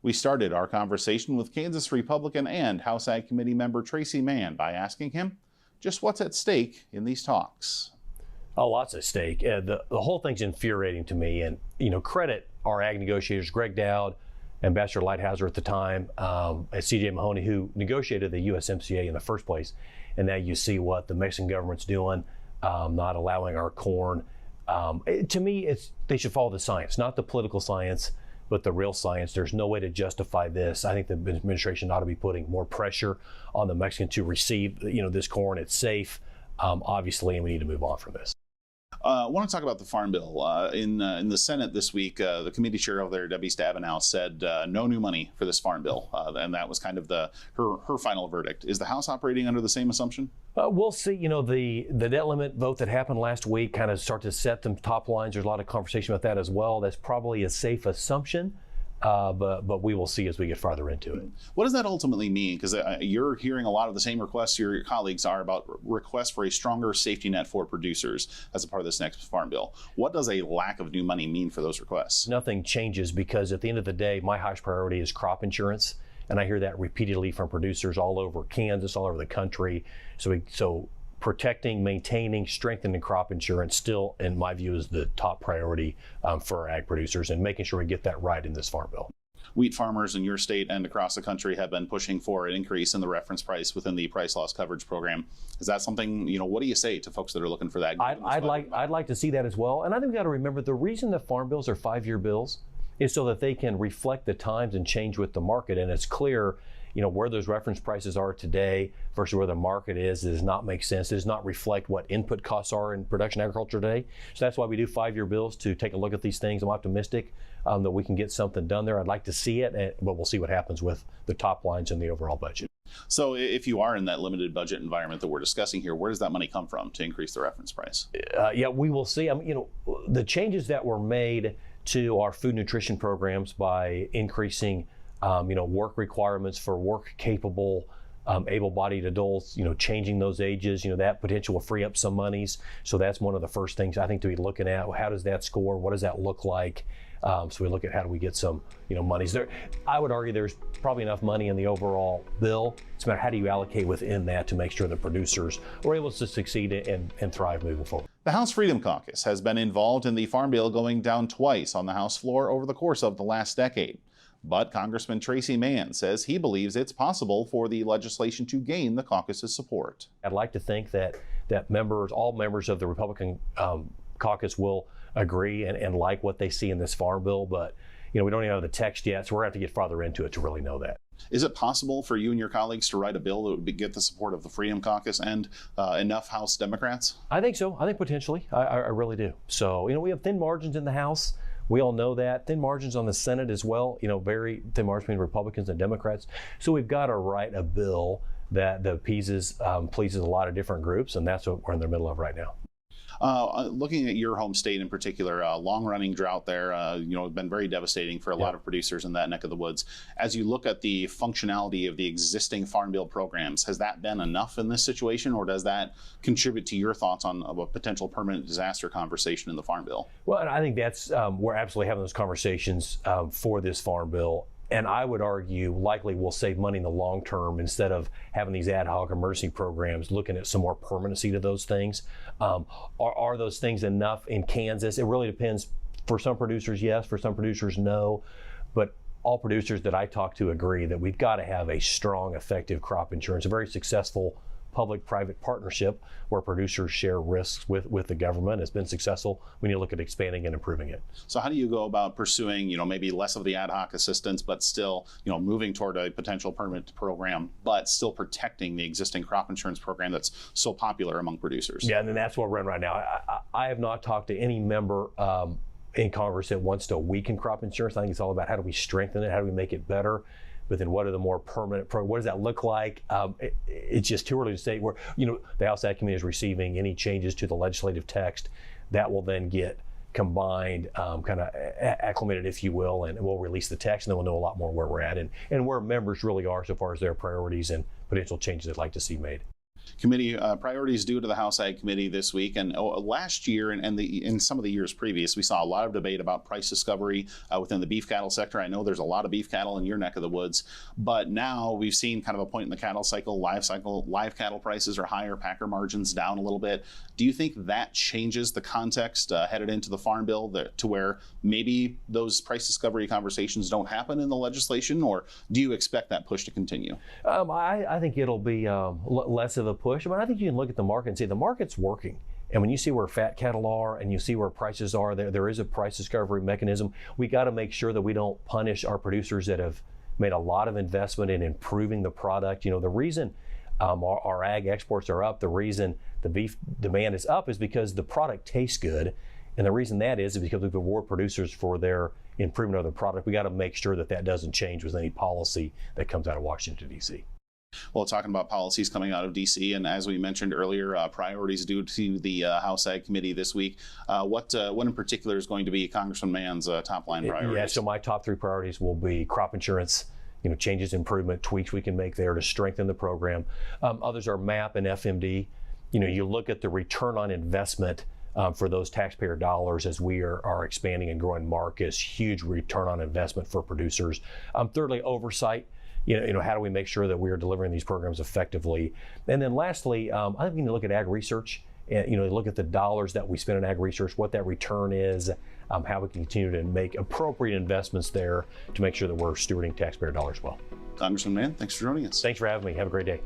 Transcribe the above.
We started our conversation with Kansas Republican and House Ag Committee member Tracy Mann by asking him just what's at stake in these talks. Oh, lots at stake. The whole thing's infuriating to me. And, credit our ag negotiators, Greg Dowd, Ambassador Lighthouser at the time, and CJ Mahoney, who negotiated the USMCA in the first place. And now you see what the Mexican government's doing, not allowing our corn. To me, they should follow the science, not the political science, but the real science. There's no way to justify this. I think the administration ought to be putting more pressure on the Mexicans to receive, this corn. It's safe, obviously, and we need to move on from this. I want to talk about the Farm Bill. In the Senate this week, the committee chair over there, Debbie Stabenow, said no new money for this Farm Bill, and that was kind of her final verdict. Is the House operating under the same assumption? We'll see. The debt limit vote that happened last week kind of start to set them top lines. There's a lot of conversation about that as well. That's probably a safe assumption. But we will see as we get farther into it. What does that ultimately mean? Because you're hearing a lot of the same requests your colleagues are about requests for a stronger safety net for producers as a part of this next Farm Bill. What does a lack of new money mean for those requests? Nothing changes, because at the end of the day, my highest priority is crop insurance. And I hear that repeatedly from producers all over Kansas, all over the country. So protecting, maintaining, strengthening crop insurance still, in my view, is the top priority for our ag producers, and making sure we get that right in this Farm Bill. Wheat farmers in your state and across the country have been pushing for an increase in the reference price within the price loss coverage program. Is that something, what do you say to folks that are looking for that? I'd like to see that as well. And I think we've got to remember the reason that farm bills are 5-year bills is so that they can reflect the times and change with the market. And it's clear, where those reference prices are today versus where the market is does not make sense. It does not reflect what input costs are in production agriculture today. So that's why we do 5-year bills, to take a look at these things. I'm optimistic that we can get something done there. I'd like to see it, but we'll see what happens with the top lines in the overall budget. So if you are in that limited budget environment that we're discussing here, where does that money come from to increase the reference price? Yeah, we will see. The changes that were made to our food nutrition programs by increasing work requirements for work-capable, able-bodied adults, changing those ages, that potential will free up some monies. So that's one of the first things I think to be looking at. How does that score? What does that look like? So we look at how do we get some, monies there. I would argue there's probably enough money in the overall bill. It's a matter of how do you allocate within that to make sure the producers are able to succeed and thrive moving forward. The House Freedom Caucus has been involved in the Farm Bill going down twice on the House floor over the course of the last decade. But Congressman Tracy Mann says he believes it's possible for the legislation to gain the caucus's support. I'd like to think that all members of the Republican caucus will agree and like what they see in this Farm Bill, but we don't even have the text yet, so we're going to have to get farther into it to really know that. Is it possible for you and your colleagues to write a bill that would get the support of the Freedom Caucus and enough House Democrats? I think so. I think potentially. I really do. So, we have thin margins in the House. We all know that. Thin margins on the Senate as well, very thin margins between Republicans and Democrats. So we've got to write a bill that pleases a lot of different groups, and that's what we're in the middle of right now. Looking at your home state in particular, long-running drought there, has been very devastating for a lot of producers in that neck of the woods. As you look at the functionality of the existing Farm Bill programs, has that been enough in this situation, or does that contribute to your thoughts on a potential permanent disaster conversation in the Farm Bill? Well, and I think that's we're absolutely having those conversations for this Farm Bill. And I would argue likely we'll save money in the long term instead of having these ad hoc emergency programs, looking at some more permanency to those things. Are those things enough in Kansas? It really depends. For some producers, yes. For some producers, no. But all producers that I talk to agree that we've got to have a strong, effective crop insurance, a very successful public-private partnership where producers share risks with the government. It's been successful. We need to look at expanding and improving it. So how do you go about pursuing, maybe less of the ad hoc assistance, but still, moving toward a potential permanent program, but still protecting the existing crop insurance program that's so popular among producers? Yeah, and that's what we're in right now. I have not talked to any member in Congress that wants to weaken crop insurance. I think it's all about how do we strengthen it, how do we make it better. But then what are the more permanent programs? What does that look like? It's just too early to say. The House Ag Committee is receiving any changes to the legislative text that will then get combined, kind of acclimated, if you will, and we'll release the text, and then we'll know a lot more where we're at and where members really are so far as their priorities and potential changes they'd like to see made. Committee priorities due to the House Ag Committee this week. And last year and in some of the years previous, we saw a lot of debate about price discovery within the beef cattle sector. I know there's a lot of beef cattle in your neck of the woods, but now we've seen kind of a point in the cattle cycle. Live cattle prices are higher, packer margins down a little bit. Do you think that changes the context headed into the Farm Bill to where maybe those price discovery conversations don't happen in the legislation, or do you expect that push to continue? I think it'll be less of a push. I mean, I think you can look at the market and say the market's working. And when you see where fat cattle are and you see where prices are, there is a price discovery mechanism. We got to make sure that we don't punish our producers that have made a lot of investment in improving the product. You know, the reason our ag exports are up, the reason the beef demand is up is because the product tastes good. And the reason that is because we reward producers for their improvement of the product. We got to make sure that doesn't change with any policy that comes out of Washington, D.C. Well, talking about policies coming out of D.C., and as we mentioned earlier, priorities due to the House Ag Committee this week. What in particular is going to be Congressman Mann's top line priorities? Yeah, so my top 3 priorities will be crop insurance, changes, improvement, tweaks we can make there to strengthen the program. Others are MAP and FMD. You look at the return on investment for those taxpayer dollars as we are expanding and growing markets, huge return on investment for producers. Thirdly, oversight. How do we make sure that we are delivering these programs effectively? And then lastly, I think we need to look at ag research and, look at the dollars that we spend on ag research, what that return is, how we can continue to make appropriate investments there to make sure that we're stewarding taxpayer dollars well. Congressman Mann, thanks for joining us. Thanks for having me. Have a great day.